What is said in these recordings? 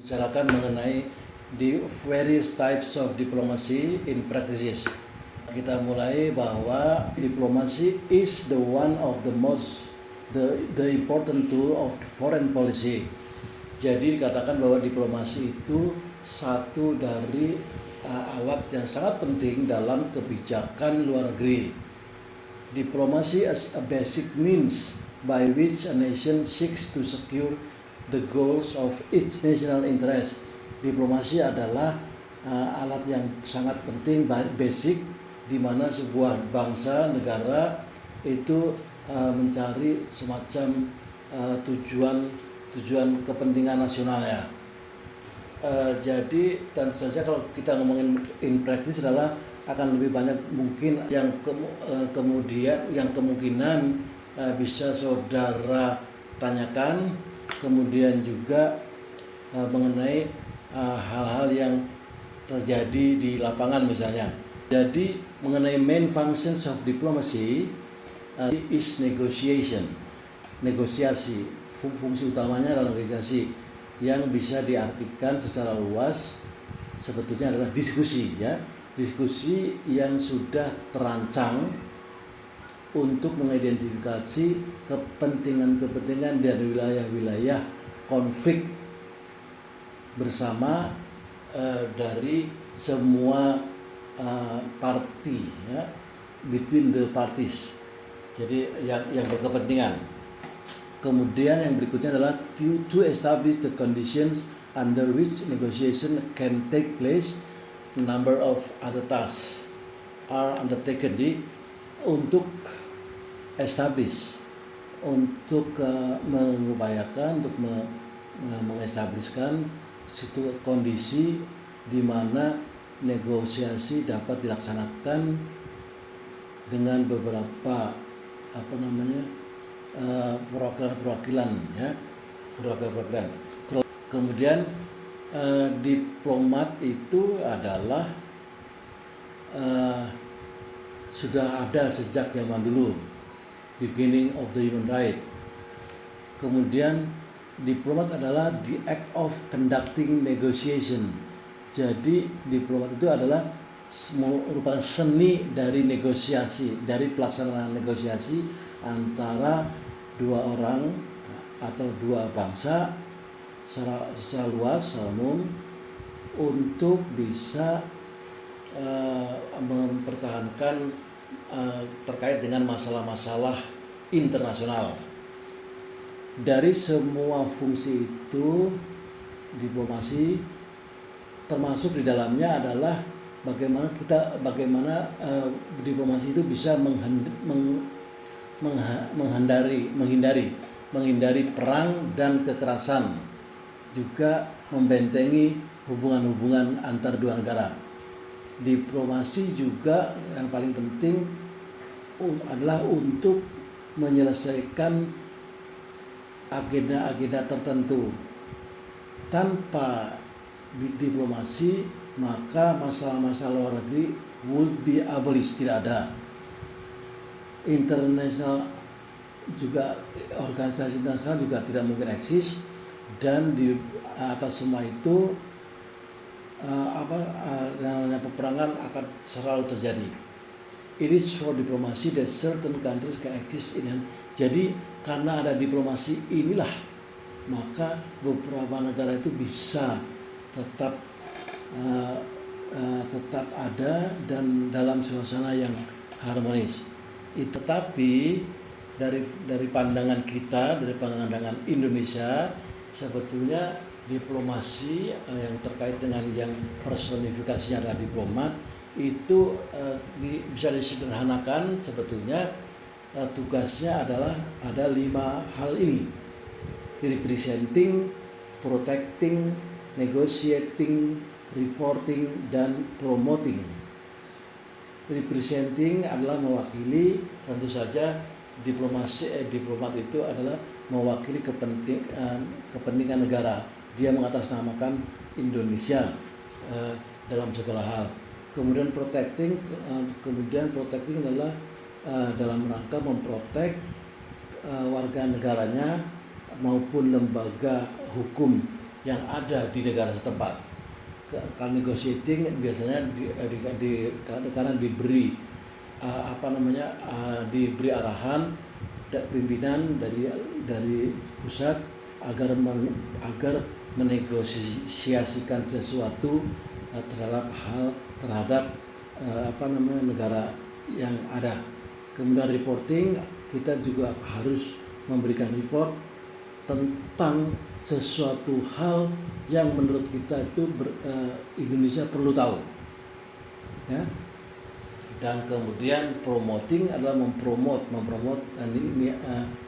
Bicarakan mengenai the various types of diplomacy in practices. Kita mulai bahwa diplomasi is the one of the important tool of foreign policy. Jadi dikatakan bahwa diplomasi itu satu dari alat yang sangat penting dalam kebijakan luar negeri. Diplomasi as a basic means by which a nation seeks to secure the goals of its national interest. Diplomasi adalah alat yang sangat penting, basic, di mana sebuah bangsa, negara itu mencari semacam tujuan kepentingan nasionalnya. Jadi tentu saja kalau kita ngomongin in practice adalah akan lebih banyak mungkin yang kemungkinan bisa saudara tanyakan, kemudian juga mengenai hal-hal yang terjadi di lapangan misalnya. Jadi mengenai main functions of diplomacy is negotiation, negosiasi. Fungsi utamanya adalah negosiasi, yang bisa diartikan secara luas sebetulnya adalah diskusi, ya. Diskusi yang sudah terancang untuk mengidentifikasi kepentingan-kepentingan dari wilayah-wilayah konflik bersama dari semua party, ya, between the parties. Jadi yang berkepentingan. Kemudian yang berikutnya adalah to establish the conditions under which negotiation can take place. Number of other tasks are undertaken. Jadi untuk establish, untuk mengupayakan, untuk mengestablishkan situ kondisi di mana negosiasi dapat dilaksanakan dengan beberapa perwakilan, ya, perwakilan. Kemudian diplomat itu adalah sudah ada sejak zaman dulu, beginning of the human right. Kemudian diplomat adalah the act of conducting negotiation. Jadi diplomat itu adalah merupakan seni dari negosiasi, dari pelaksanaan negosiasi antara dua orang atau dua bangsa secara luas, umum, untuk bisa mempertahankan terkait dengan masalah-masalah internasional. Dari semua fungsi itu, diplomasi termasuk di dalamnya adalah bagaimana diplomasi itu bisa menghindari perang dan kekerasan, juga membentengi hubungan-hubungan antar dua negara. Diplomasi juga yang paling penting adalah untuk menyelesaikan agenda-agenda tertentu. Tanpa diplomasi, maka masalah-masalah luar negeri would be abolished, tidak ada. Internasional juga, organisasi internasional juga tidak mungkin eksis, dan di atas semua itu namanya peperangan akan selalu terjadi. It is for diplomacy that certain countries can exist in. Jadi karena ada diplomasi inilah maka beberapa negara itu bisa tetap ada dan dalam suasana yang harmonis. Tetapi dari pandangan kita, dari pandangan Indonesia, sebetulnya diplomasi yang terkait dengan yang personifikasinya adalah diplomat itu bisa disederhanakan sebetulnya. Tugasnya adalah ada 5 hal ini: representing, protecting, negotiating, reporting, dan promoting. Representing adalah mewakili, tentu saja diplomat itu adalah mewakili kepentingan negara. Dia mengatasnamakan Indonesia dalam segala hal. Kemudian protecting adalah dalam rangka memprotek warga negaranya maupun lembaga hukum yang ada di negara setempat. Kalau negotiating biasanya karena diberi diberi arahan pimpinan dari pusat agar menegosiasikan sesuatu terhadap negara yang ada. Kemudian reporting, kita juga harus memberikan report tentang sesuatu hal yang menurut kita itu Indonesia perlu tahu, ya. Dan kemudian promoting adalah mempromot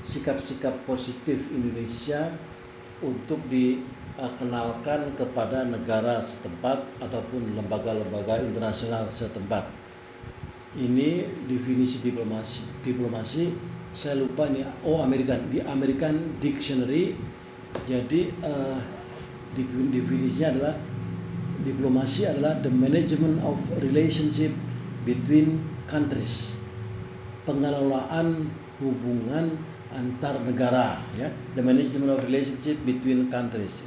sikap-sikap positif Indonesia untuk dikenalkan kepada negara setempat ataupun lembaga-lembaga internasional setempat. Ini definisi diplomasi. Saya lupa nih. Di American Dictionary. Jadi definisinya adalah diplomasi adalah the management of relationship between countries, pengelolaan hubungan antar negara, ya, the management of relationship between countries.